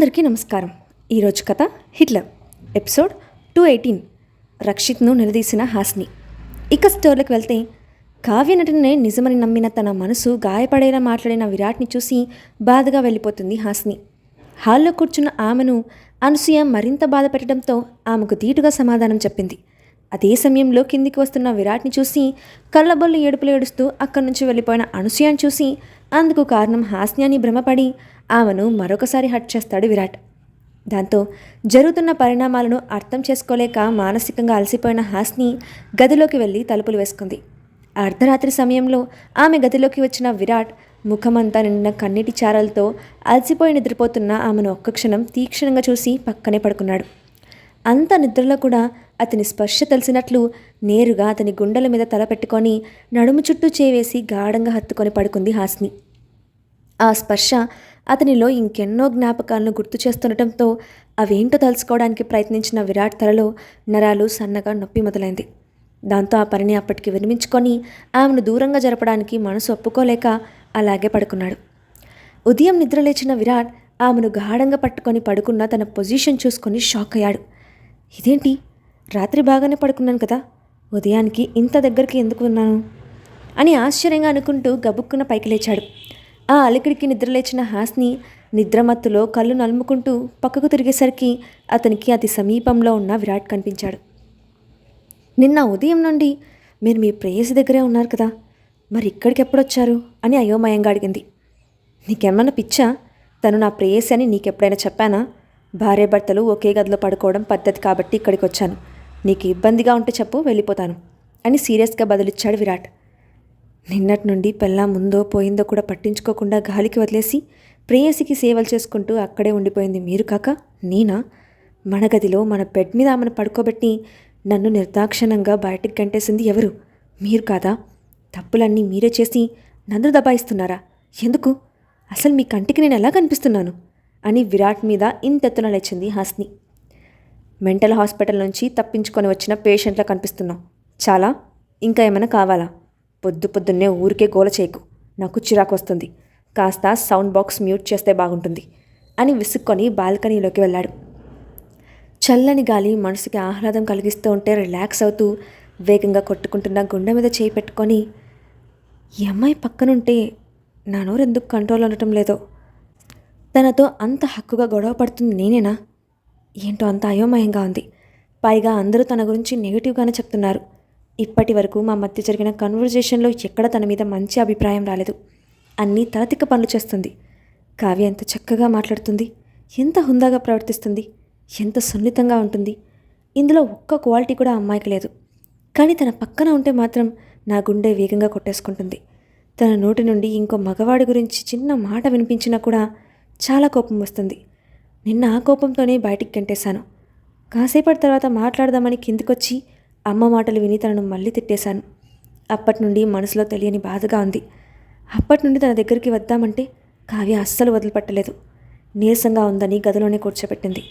అందరికీ నమస్కారం. ఈరోజు కథ హిట్లర్ ఎపిసోడ్ 218 రక్షిత్ను నిలదీసిన హాస్ని. ఇక స్టోర్లకు వెళ్తే కావ్య నటనే నిజమని నమ్మిన తన మనసు గాయపడేలా మాట్లాడిన విరాట్ని చూసి బాధగా వెళ్ళిపోతుంది హాస్ని. హాల్లో కూర్చున్న ఆమెను అనసూయ మరింత బాధ పెట్టడంతో ఆమెకు ధీటుగా సమాధానం చెప్పింది. అదే సమయంలో కిందికి వస్తున్న విరాట్ని చూసి కళ్ళబొల్లు ఏడుపులు ఏడుస్తూ అక్కడి నుంచి వెళ్ళిపోయిన అనసూయను చూసి అందుకు కారణం హాస్ని అని భ్రమపడి ఆమెను మరొకసారి హట్ చేస్తాడు విరాట్. దాంతో జరుగుతున్న పరిణామాలను అర్థం చేసుకోలేక మానసికంగా అలసిపోయిన హాస్ని గదిలోకి వెళ్ళి తలుపులు వేసుకుంది. అర్ధరాత్రి సమయంలో ఆమె గదిలోకి వచ్చిన విరాట్ ముఖమంతా నిండిన కన్నీటి చారలతో అలసిపోయి నిద్రపోతున్న ఆమెను ఒక్క క్షణం తీక్షణంగా చూసి పక్కనే పడుకున్నాడు. అంత నిద్రలో కూడా అతని స్పర్శ తెలిసినట్లు నేరుగా అతని గుండెల మీద తల పెట్టుకొని నడుము చుట్టూ చేవేసి గాఢంగా హత్తుకొని పడుకుంది హాస్ని. ఆ స్పర్శ అతనిలో ఇంకెన్నో జ్ఞాపకాలను గుర్తు చేస్తుండటంతో అవేంటో తెలుసుకోవడానికి ప్రయత్నించిన విరాట్ తలలో నరాలు సన్నగా నొప్పి మొదలైంది. దాంతో ఆ పనిని అప్పటికి విరమించుకొని ఆమెను దూరంగా జరపడానికి మనసు ఒప్పుకోలేక అలాగే పడుకున్నాడు. ఉదయం నిద్రలేచిన విరాట్ ఆమెను గాఢంగా పట్టుకొని పడుకున్న తన పొజిషన్ చూసుకొని షాక్ అయ్యాడు. ఇదేంటి, రాత్రి బాగానే పడుకున్నాను కదా, ఉదయానికి ఇంత దగ్గరికి ఎందుకు ఉన్నాను అని ఆశ్చర్యంగా అనుకుంటూ గబుక్కున పైకి లేచాడు. ఆ అలికిడికి నిద్రలేచిన హాస్ని నిద్రమత్తులో కళ్ళు నలుముకుంటూ పక్కకు తిరిగేసరికి అతనికి అతి సమీపంలో ఉన్న విరాట్ కనిపించాడు. నిన్న ఉదయం నుండి మీరు మీ ప్రేయసి దగ్గరే ఉన్నారు కదా, మరి ఇక్కడికి ఎప్పుడొచ్చారు అని అయోమయంగా అడిగింది. నీకేమన్నా పిచ్చా? తను నా ప్రేయసి అని నీకెప్పుడైనా చెప్పానా? భార్యాభర్తలు ఒకే గదిలో పడుకోవడం పద్ధతి కాబట్టి ఇక్కడికి వచ్చాను. నీకు ఇబ్బందిగా ఉంటే చెప్పు, వెళ్ళిపోతాను అని సీరియస్గా బదులిచ్చాడు విరాట్. నిన్నటి నుండి పెళ్ళాం ముందో పోయిందో కూడా పట్టించుకోకుండా గాలికి వదిలేసి ప్రేయసికి సేవలు చేసుకుంటూ అక్కడే ఉండిపోయింది మీరు కాక నేనా? మన గదిలో మన బెడ్ మీద ఆమెను పడుకోబెట్టి నన్ను నిర్దాక్షిణంగా బయటికి గంటేసింది ఎవరు? మీరు కాదా? తప్పులన్నీ మీరే చేసి నన్ను దబాయిస్తున్నారా? ఎందుకు? అసలు మీ కంటికి నేను ఎలా కనిపిస్తున్నాను అని విరాట్ మీద ఇంతెత్తున లేచింది హాస్ని. మెంటల్ హాస్పిటల్ నుంచి తప్పించుకొని వచ్చిన పేషెంట్లా కనిపిస్తున్నావు. చాలా? ఇంకా ఏమైనా కావాలా? పొద్దున్నే ఊరికే గోల చేయకు, నాకు చిరాకు వస్తుంది. కాస్త సౌండ్ బాక్స్ మ్యూట్ చేస్తే బాగుంటుంది అని విసుక్కొని బాల్కనీలోకి వెళ్ళాడు. చల్లని గాలి మనసుకి ఆహ్లాదం కలిగిస్తూ ఉంటే రిలాక్స్ అవుతూ వేగంగా కొట్టుకుంటున్న గుండె మీద చేయి పెట్టుకొని, ఈ అమ్మాయి పక్కనుంటే నా నోరు ఎందుకు కంట్రోల్ ఉండటం లేదో, తనతో అంత హక్కుగా గొడవ పడుతుంది నేనేనా? ఏంటో అంత అయోమయంగా ఉంది. పైగా అందరూ తన గురించి నెగిటివ్గానే చెప్తున్నారు. ఇప్పటి వరకు మా మధ్య జరిగిన కన్వర్జేషన్లో ఎక్కడ తన మీద మంచి అభిప్రాయం రాలేదు. అన్నీ తలతిక్క పనులు చేస్తుంది. కావ్య ఎంత చక్కగా మాట్లాడుతుంది, ఎంత హుందాగా ప్రవర్తిస్తుంది, ఎంత సున్నితంగా ఉంటుంది. ఇందులో ఒక్క క్వాలిటీ కూడా అమ్మాయికి లేదు. కానీ తన పక్కన ఉంటే మాత్రం నా గుండె వేగంగా కొట్టేసుకుంటుంది. తన నోటి నుండి ఇంకో మగవాడి గురించి చిన్న మాట వినిపించినా కూడా చాలా కోపం వస్తుంది. నిన్న ఆ కోపంతోనే బయటికి గంటేశాను. కాసేపటి తర్వాత మాట్లాడదామని కిందికొచ్చి అమ్మ మాటలు విని తనను మళ్ళీ తిట్టేశాను. అప్పటి నుండి మనసులో తెలియని బాధగా ఉంది. అప్పటి నుండి తన దగ్గరికి వద్దామంటే కావ్య అస్సలు వదిలిపెట్టలేదు. నీరసంగా ఉందని గదిలోనే కూర్చోబెట్టింది.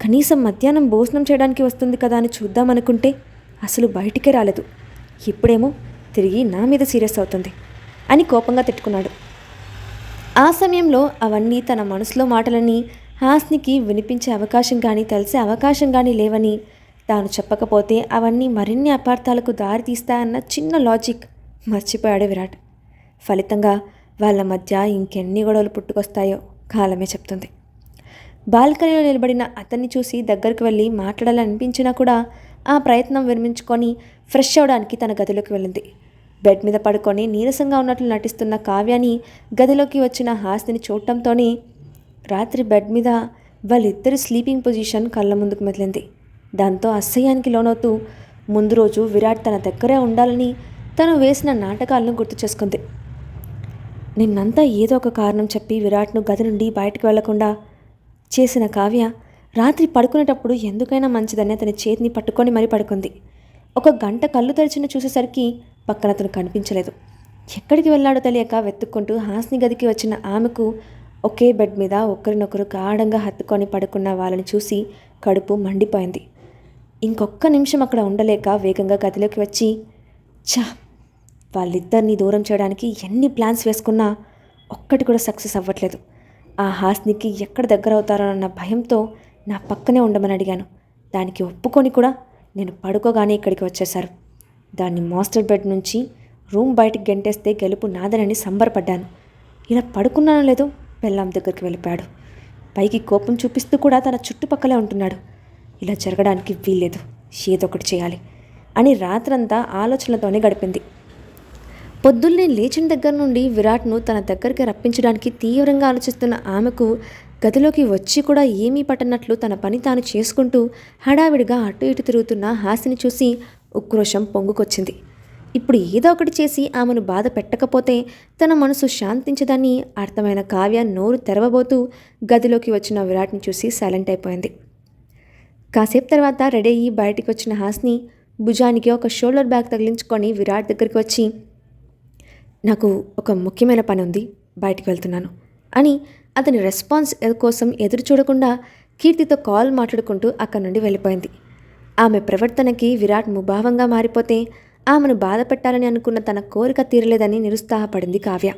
కనీసం మధ్యాహ్నం భోజనం చేయడానికి వస్తుంది కదా అని చూద్దామనుకుంటే అసలు బయటికే రాలేదు. ఇప్పుడేమో తిరిగి నా మీద సీరియస్ అవుతుంది అని కోపంగా తిట్టుకున్నాడు. ఆ సమయంలో అవన్నీ తన మనసులో మాటలని హాస్నికి వినిపించే అవకాశం కానీ తెలిసే అవకాశం కానీ లేవని, తాను చెప్పకపోతే అవన్నీ మరిన్ని అపార్థాలకు దారి తీస్తాయన్న చిన్న లాజిక్ మర్చిపోయాడు విరాట్. ఫలితంగా వాళ్ళ మధ్య ఇంకెన్ని గొడవలు పుట్టుకొస్తాయో కాలమే చెప్తుంది. బాల్కనీలో నిలబడిన అతన్ని చూసి దగ్గరకు వెళ్ళి మాట్లాడాలనిపించినా కూడా ఆ ప్రయత్నం విరమించుకొని ఫ్రెష్ అవడానికి తన గదిలోకి వెళ్ళింది. బెడ్ మీద పడుకొని నీరసంగా ఉన్నట్లు నటిస్తున్న కావ్యాని గదిలోకి వచ్చిన హాస్ని చూడటంతోనే రాత్రి బెడ్ మీద వాళ్ళిద్దరి స్లీపింగ్ పొజిషన్ కళ్ళ ముందుకు మెదిలింది. దాంతో అసహ్యానికి లోనవుతూ ముందు రోజు విరాట్ తన దగ్గరే ఉండాలని తను వేసిన నాటకాలను గుర్తు చేసుకుంది. నిన్నంతా ఏదో ఒక కారణం చెప్పి విరాట్ను గది నుండి బయటకు వెళ్లకుండా చేసిన కావ్య రాత్రి పడుకునేటప్పుడు ఎందుకైనా మంచిదని అతని చేతిని పట్టుకొని మరీ పడుకుంది. ఒక గంట కళ్ళు తెరిచిన చూసేసరికి పక్కన అతను కనిపించలేదు. ఎక్కడికి వెళ్ళాడో తెలియక వెతుక్కుంటూ హాస్ని గదికి వచ్చిన ఆమెకు ఒకే బెడ్ మీద ఒకరినొకరు గాఢంగా హత్తుకొని పడుకున్న వాళ్ళని చూసి కడుపు మండిపోయింది. ఇంకొక్క నిమిషం అక్కడ ఉండలేక వేగంగా గదిలోకి వచ్చి, వాళ్ళిద్దరినీ దూరం చేయడానికి ఎన్ని ప్లాన్స్ వేసుకున్నా ఒక్కటి కూడా సక్సెస్ అవ్వట్లేదు. ఆ హాస్నికి ఎక్కడ దగ్గర అవుతారోనన్న భయంతో నా పక్కనే ఉండమని అడిగాను. దానికి ఒప్పుకొని కూడా నేను పడుకోగానే ఇక్కడికి వచ్చేశారు. దాన్ని మాస్టర్ బెడ్ నుంచి రూమ్ బయటికి గెంటేస్తే గెలుపు నాదనని సంబరపడ్డాను. ఇలా పడుకున్నానో లేదో పెళ్ళాం దగ్గరికి వెళ్ళిపోయాడు. పైకి కోపం చూపిస్తూ కూడా తన చుట్టుపక్కలే ఉంటున్నాడు. ఇలా జరగడానికి వీల్లేదు, ఏదో ఒకటి చేయాలి అని రాత్రంతా ఆలోచనలతోనే గడిపింది. పొద్దున్నే లేచిన దగ్గర నుండి విరాట్ను తన దగ్గరికి రప్పించడానికి తీవ్రంగా ఆలోచిస్తున్న ఆమెకు గదిలోకి వచ్చి కూడా ఏమీ పట్టనట్లు తన పని తాను చేసుకుంటూ హడావిడిగా అటు ఇటు తిరుగుతున్న హాసిని చూసి ఉక్రోషం పొంగుకొచ్చింది. ఇప్పుడు ఏదో ఒకటి చేసి ఆమెను బాధ పెట్టకపోతే తన మనసు శాంతించదని అర్థమైన కావ్య నోరు తెరవబోతూ గదిలోకి వచ్చిన విరాట్ని చూసి సైలెంట్ అయిపోయింది. కాసేపు తర్వాత రెడీ అయ్యి బయటికి వచ్చిన హాస్ని భుజానికి ఒక షోల్డర్ బ్యాగ్ తగిలించుకొని విరాట్ దగ్గరికి వచ్చి, నాకు ఒక ముఖ్యమైన పని ఉంది, బయటికి వెళ్తున్నాను అని అతని రెస్పాన్స్ కోసం ఎదురు చూడకుండా కీర్తితో కాల్ మాట్లాడుకుంటూ అక్కడి నుండి వెళ్ళిపోయింది. ఆమె ప్రవర్తనకి విరాట్ ముభావంగా మారిపోతే ఆమెను బాధ పెట్టాలని అనుకున్న తన కోరిక తీరలేదని నిరుత్సాహపడింది కావ్య.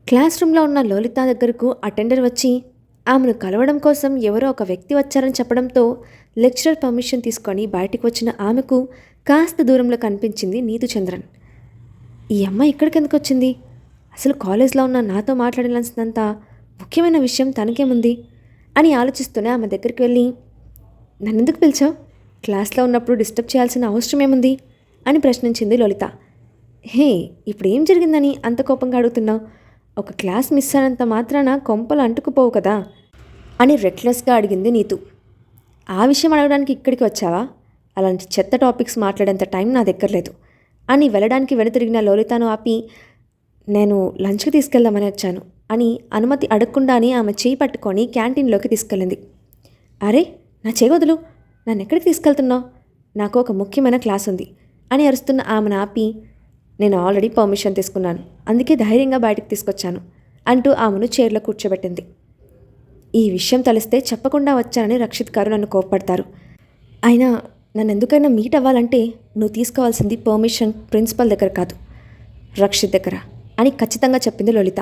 క్లాస్ రూమ్లో ఉన్న లోలిత దగ్గరకు అటెండర్ వచ్చి ఆమెను కలవడం కోసం ఎవరో ఒక వ్యక్తి వచ్చారని చెప్పడంతో లెక్చరర్ పర్మిషన్ తీసుకొని బయటికి వచ్చిన ఆమెకు కాస్త దూరంలో కనిపించింది నీతుచంద్రన్. ఈ అమ్మాయి ఇక్కడికి ఎందుకు వచ్చింది? అసలు కాలేజ్లో ఉన్న నాతో మాట్లాడాల్సినంత ముఖ్యమైన విషయం తనకేముంది అని ఆలోచిస్తూనే ఆమె దగ్గరికి వెళ్ళి, నన్నెందుకు పిలిచావు? క్లాస్లో ఉన్నప్పుడు డిస్టర్బ్ చేయాల్సిన అవసరం ఏముంది అని ప్రశ్నించింది లలిత. హే, ఇప్పుడు ఏం జరిగిందని అంత కోపంగా అడుగుతున్నావు? ఒక క్లాస్ మిస్ అయినంత మాత్రాన కొంపలు అంటుకుపోవు కదా అని రెక్లెస్గా అడిగింది నీతు. ఆ విషయం అడగడానికి ఇక్కడికి వచ్చావా? అలాంటి చెత్త టాపిక్స్ మాట్లాడేంత టైం నా దగ్గర లేదు అని వెళ్ళడానికి వెనుతిరిగిన లలితను ఆపి, నేను లంచ్కి తీసుకెళ్దామని వచ్చాను అని అనుమతి అడగకుండానే ఆమె చేయి పట్టుకొని క్యాంటీన్లోకి తీసుకెళ్ళింది. అరే, నా చేయి వదులు, నన్ను ఎక్కడికి తీసుకెళ్తున్నావు? నాకు ఒక ముఖ్యమైన క్లాస్ ఉంది అని అరుస్తున్న ఆమెను ఆపి, నేను ఆల్రెడీ పర్మిషన్ తీసుకున్నాను, అందుకే ధైర్యంగా బయటకు తీసుకొచ్చాను అంటూ ఆమెను చైర్లో కూర్చోబెట్టింది. ఈ విషయం తెలిస్తే చెప్పకుండా వచ్చానని రక్షిత్ గారు నన్ను కోప్పడతారు. అయినా నన్ను ఎందుకైనా మీట్ అవ్వాలంటే నువ్వు తీసుకోవాల్సింది పర్మిషన్ ప్రిన్సిపల్ దగ్గర కాదు, రక్షిత్ దగ్గర అని ఖచ్చితంగా చెప్పింది లలిత.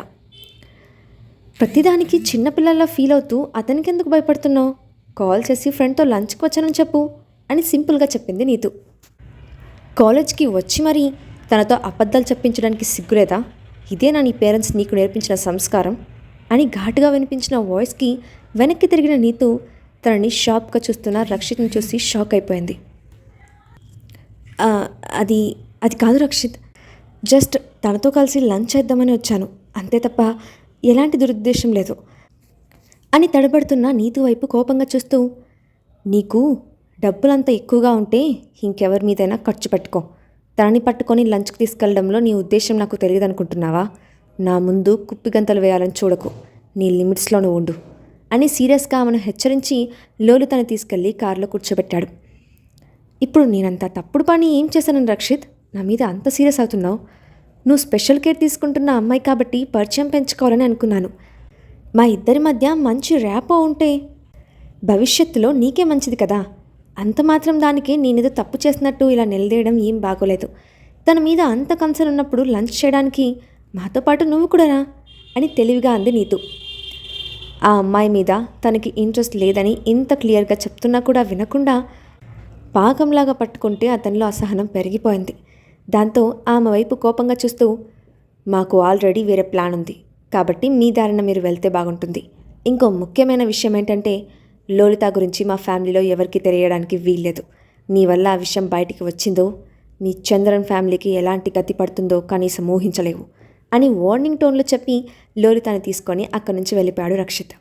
ప్రతిదానికి చిన్నపిల్లల్లా ఫీల్ అవుతూ అతనికి ఎందుకు భయపడుతున్నావు? కాల్ చేసి ఫ్రెండ్తో లంచ్కి వచ్చానని చెప్పు అని సింపుల్గా చెప్పింది నీతు. కాలేజ్కి వచ్చి మరీ తనతో అబద్ధాలు చెప్పించడానికి సిగ్గులేదా? ఇదేనా నీ పేరెంట్స్ నీకు నేర్పించిన సంస్కారం అని ఘాటుగా వినిపించిన వాయిస్కి వెనక్కి తిరిగిన నీతు తనని షాప్గా చూస్తున్న రక్షిత్ని చూసి షాక్ అయిపోయింది. అది అది కాదు రక్షిత్, జస్ట్ తనతో కలిసి లంచ్ చేద్దామని వచ్చాను, అంతే తప్ప ఎలాంటి దురుద్దేశం లేదు అని తడబడుతున్న నీతు వైపు కోపంగా చూస్తూ, నీకు డబ్బులంతా ఎక్కువగా ఉంటే ఇంకెవరి మీదైనా ఖర్చు పెట్టుకో, తనని పట్టుకొని లంచ్కి తీసుకెళ్లడంలో నీ ఉద్దేశం నాకు తెలియదు అనుకుంటున్నావా? నా ముందు కుప్పిగంతలు వేయాలని చూడకు, నీ లిమిట్స్లోనూ ఉండు అని సీరియస్గా ఆమెను హెచ్చరించి లోలితను తీసుకెళ్లి కారులో కూర్చోబెట్టాడు. ఇప్పుడు నేనంత తప్పుడు పని ఏం చేశానని రక్షిత్ నా మీద అంత సీరియస్ అవుతున్నావు? నువ్వు స్పెషల్ కేర్ తీసుకుంటున్న అమ్మాయి కాబట్టి పరిచయం పెంచుకోవాలని అనుకున్నాను. మా ఇద్దరి మధ్య మంచి ర్యాపో ఉంటే భవిష్యత్తులో నీకే మంచిది కదా. అంత మాత్రం దానికి నేనేదో తప్పు చేసినట్టు ఇలా నిలదీయడం ఏం బాగోలేదు. తన మీద అంత కన్సర్న్ ఉన్నప్పుడు లంచ్ చేయడానికి మాతో పాటు నువ్వు కూడా రా అని తెలివిగా అంది నీతు. ఆ అమ్మాయి మీద తనకి ఇంట్రెస్ట్ లేదని ఇంత క్లియర్గా చెప్తున్నా కూడా వినకుండా పాకంలాగా పట్టుకుంటే అతనిలో అసహనం పెరిగిపోయింది. దాంతో ఆమె వైపు కోపంగా చూస్తూ, మాకు ఆల్రెడీ వేరే ప్లాన్ ఉంది కాబట్టి మీ దారిన మీరు వెళ్తే బాగుంటుంది. ఇంకో ముఖ్యమైన విషయం ఏంటంటే లోలిత గురించి మా ఫ్యామిలీలో ఎవరికి తెలియడానికి వీల్లేదు. నీ వల్ల ఆ విషయం బయటికి వచ్చిందో మీ చంద్రన్ ఫ్యామిలీకి ఎలాంటి గతి పడుతుందో కనీసం ఊహించలేవు అని వార్నింగ్ టోన్లో చెప్పి లోలితని తీసుకొని అక్కడి నుంచి వెళ్ళిపోయాడు రక్షిత్.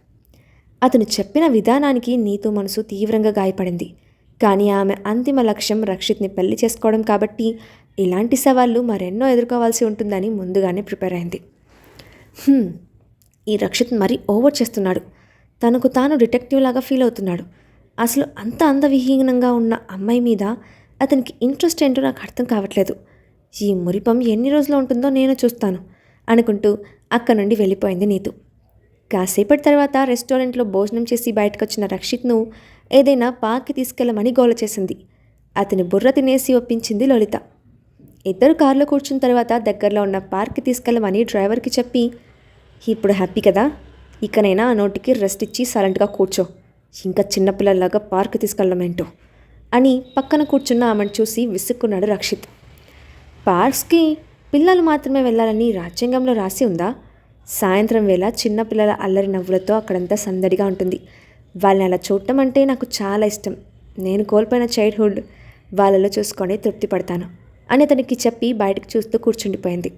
అతను చెప్పిన విధానానికి నీతు మనసు తీవ్రంగా గాయపడింది. కానీ ఆమె అంతిమ లక్ష్యం రక్షిత్ని పెళ్లి చేసుకోవడం కాబట్టి ఇలాంటి సవాళ్ళు మరెన్నో ఎదుర్కోవాల్సి ఉంటుందని ముందుగానే ప్రిపేర్ అయింది. ఈ రక్షిత్ మరీ ఓవర్ చేస్తున్నాడు, తనకు తాను డిటెక్టివ్ లాగా ఫీల్ అవుతున్నాడు. అసలు అంత అందవిహీనంగా ఉన్న అమ్మాయి మీద అతనికి ఇంట్రెస్ట్ ఏంటో నాకు అర్థం కావట్లేదు. ఈ మురిపం ఎన్ని రోజులు ఉంటుందో నేను చూస్తాను అనుకుంటూ అక్కడి నుండి వెళ్ళిపోయింది నీతు. కాసేపటి తర్వాత రెస్టారెంట్లో భోజనం చేసి బయటకు వచ్చిన రక్షిత్ను ఏదైనా పార్క్కి తీసుకెళ్లమని గోల చేసింది. అతని బుర్ర తినేసి ఒప్పించింది లలిత. ఇద్దరు కారులో కూర్చున్న తర్వాత దగ్గరలో ఉన్న పార్క్కి తీసుకెళ్లమని డ్రైవర్కి చెప్పి, ఇప్పుడు హ్యాపీ కదా ఇకనైనా ఆ నోటికి రెస్ట్ ఇచ్చి సైలెంట్గా కూర్చో. ఇంకా చిన్నపిల్లలాగా పార్క్ తీసుకెళ్ళడం ఏంటో అని పక్కన కూర్చున్న ఆమెను చూసి విసుక్కున్నాడు రక్షిత్. పార్క్స్కి పిల్లలు మాత్రమే వెళ్ళాలని రాజ్యాంగంలో రాసి ఉందా? సాయంత్రం వేళ చిన్నపిల్లల అల్లరి నవ్వులతో అక్కడంతా సందడిగా ఉంటుంది. వాళ్ళని అలా చూడటం అంటే నాకు చాలా ఇష్టం. నేను కోల్పోయిన చైల్డ్హుడ్ వాళ్ళలో చూసుకొని తృప్తి పడతాను అని అతనికి చెప్పి బయటకు చూస్తూ కూర్చుండిపోయింది.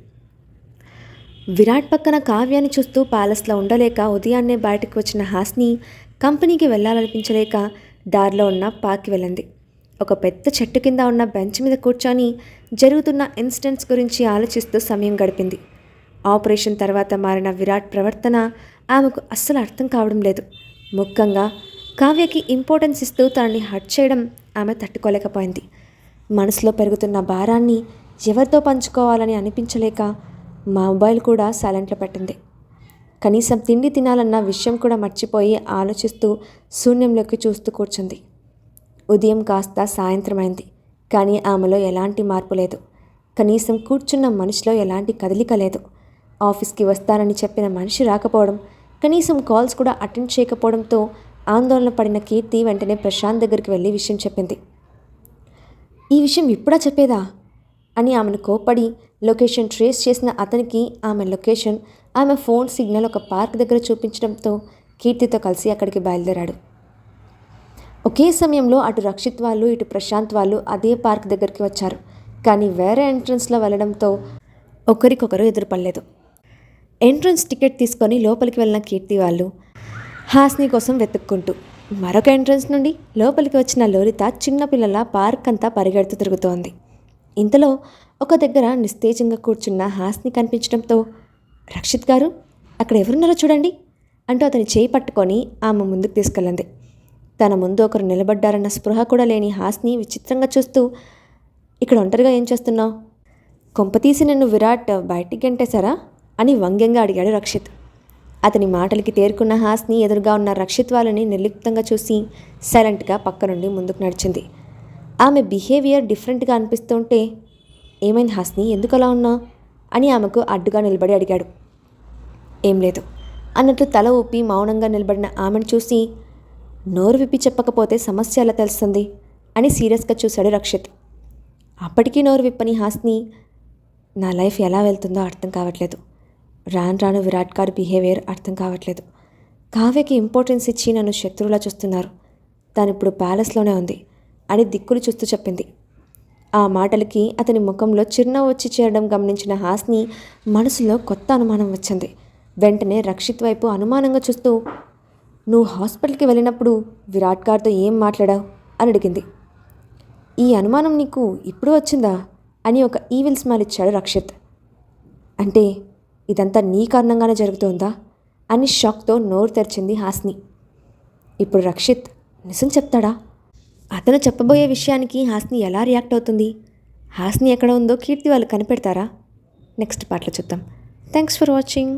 విరాట్ పక్కన కావ్యాన్ని చూస్తూ ప్యాలెస్లో ఉండలేక ఉదయాన్నే బయటకు వచ్చిన హాస్ని కంపెనీకి వెళ్ళాలనిపించలేక దారిలో ఉన్న పార్క్కి వెళ్ళింది. ఒక పెద్ద చెట్టు కింద ఉన్న బెంచ్ మీద కూర్చొని జరుగుతున్న ఇన్సిడెంట్స్ గురించి ఆలోచిస్తూ సమయం గడిపింది. ఆపరేషన్ తర్వాత మారిన విరాట్ ప్రవర్తన ఆమెకు అస్సలు అర్థం కావడం లేదు. ముఖ్యంగా కావ్యకి ఇంపార్టెన్స్ ఇస్తూ తనని హర్ట్ చేయడం ఆమె తట్టుకోలేకపోయింది. మనసులో పెరుగుతున్న భారాన్ని ఎవరితో పంచుకోవాలని అనిపించలేక మొబైల్ కూడా సైలెంట్లో పెట్టింది. కనీసం తిండి తినాలన్న విషయం కూడా మర్చిపోయి ఆలోచిస్తూ శూన్యంలోకి చూస్తూ కూర్చుంది. ఉదయం కాస్త సాయంత్రమైంది, కానీ ఆమెలో ఎలాంటి మార్పు లేదు. కనీసం కూర్చున్న మనిషిలో ఎలాంటి కదలిక లేదు. ఆఫీస్కి వస్తానని చెప్పిన మనిషి రాకపోవడం, కనీసం కాల్స్ కూడా అటెండ్ చేయకపోవడంతో ఆందోళన పడిన కీర్తి వెంటనే ప్రశాంత్ దగ్గరికి వెళ్ళి విషయం చెప్పింది. ఈ విషయం ఇప్పుడా చెప్పేదా అని ఆమెను కోప్పడి లొకేషన్ ట్రేస్ చేసిన అతనికి ఆమె లొకేషన్, ఆమె ఫోన్ సిగ్నల్ ఒక పార్క్ దగ్గర చూపించడంతో కీర్తితో కలిసి అక్కడికి బయలుదేరాడు. ఒకే సమయంలో అటు రక్షిత్ వాళ్ళు ఇటు ప్రశాంత్ వాళ్ళు అదే పార్క్ దగ్గరికి వచ్చారు. కానీ వేరే ఎంట్రన్స్లో వెళ్ళడంతో ఒకరికొకరు ఎదురుపడలేదు. ఎంట్రన్స్ టికెట్ తీసుకొని లోపలికి వెళ్ళిన కీర్తి వాళ్ళు హాస్ని కోసం వెతుక్కుంటూ మరొక ఎంట్రన్స్ నుండి లోపలికి వచ్చిన లోలిత చిన్నపిల్లల పార్క్ అంతా పరిగెడుతూ తిరుగుతోంది. ఇంతలో ఒక దగ్గర నిస్తేజంగా కూర్చున్న హాస్ని కనిపించడంతో, రక్షిత్ గారు అక్కడ ఎవరున్నారో చూడండి అంటూ అతని చేయి పట్టుకొని ఆమె ముందుకు తీసుకెళ్ళింది. తన ముందు ఒకరు నిలబడ్డారన్న స్పృహ కూడా లేని హాస్ని విచిత్రంగా చూస్తూ, ఇక్కడ ఒంటరిగా ఏం చేస్తున్నావు? కొంపతీసి నిన్ను విరాట్ బయటికి గంటేశారా అని వ్యంగ్యంగా అడిగాడు రక్షిత్. అతని మాటలకి తేరుకున్న హాస్ని ఎదురుగా ఉన్న రక్షిత్ వాళ్ళని నిర్లిప్తంగా చూసి సైలెంట్గా పక్క నుండి ముందుకు నడిచింది. ఆమె బిహేవియర్ డిఫరెంట్గా అనిపిస్తుంటే, ఏమైంది హాస్ని, ఎందుకు అలా ఉన్నావు అని ఆమెకు అడ్డుగా నిలబడి అడిగాడు. ఏం లేదు అన్నట్లు తల ఊపి మౌనంగా నిలబడిన ఆమెను చూసి, నోరు విప్పి చెప్పకపోతే సమస్య ఎలా తెలుస్తుంది అని సీరియస్గా చూశాడు రక్షిత్. అప్పటికీ నోరు విప్పని హాస్ని, నా లైఫ్ ఎలా వెళ్తుందో అర్థం కావట్లేదు. రాను రాను విరాట్ గారి బిహేవియర్ అర్థం కావట్లేదు. కావ్యకి ఇంపార్టెన్స్ ఇచ్చి నన్ను శత్రువులా చూస్తున్నారు. తాను ఇప్పుడు ప్యాలెస్లోనే ఉంది అని దిక్కులు చూస్తూ చెప్పింది. ఆ మాటలకి అతని ముఖంలో చిరునవ్వు వచ్చి చేరడం గమనించిన హాస్ని మనసులో కొత్త అనుమానం వచ్చింది. వెంటనే రక్షిత్ వైపు అనుమానంగా చూస్తూ, నువ్వు హాస్పిటల్కి వెళ్ళినప్పుడు విరాట్ గారితో ఏం మాట్లాడావు అని అడిగింది. ఈ అనుమానం నీకు ఇప్పుడు వచ్చిందా అని ఒక ఈవిల్ స్మైల్ ఇచ్చాడు రక్షిత్. అంటే ఇదంతా నీ కారణంగానే జరుగుతోందా అని షాక్తో నోరు తెరిచింది హాస్ని. ఇప్పుడు రక్షిత్ నిజం చెప్తాడా? అతను చెప్పబోయే విషయానికి హాస్ని ఎలా రియాక్ట్ అవుతుంది? హాస్ని ఎక్కడ ఉందో కీర్తి వాళ్ళు కనిపెడతారా? నెక్స్ట్ పార్ట్లో చూద్దాం. Thanks for watching.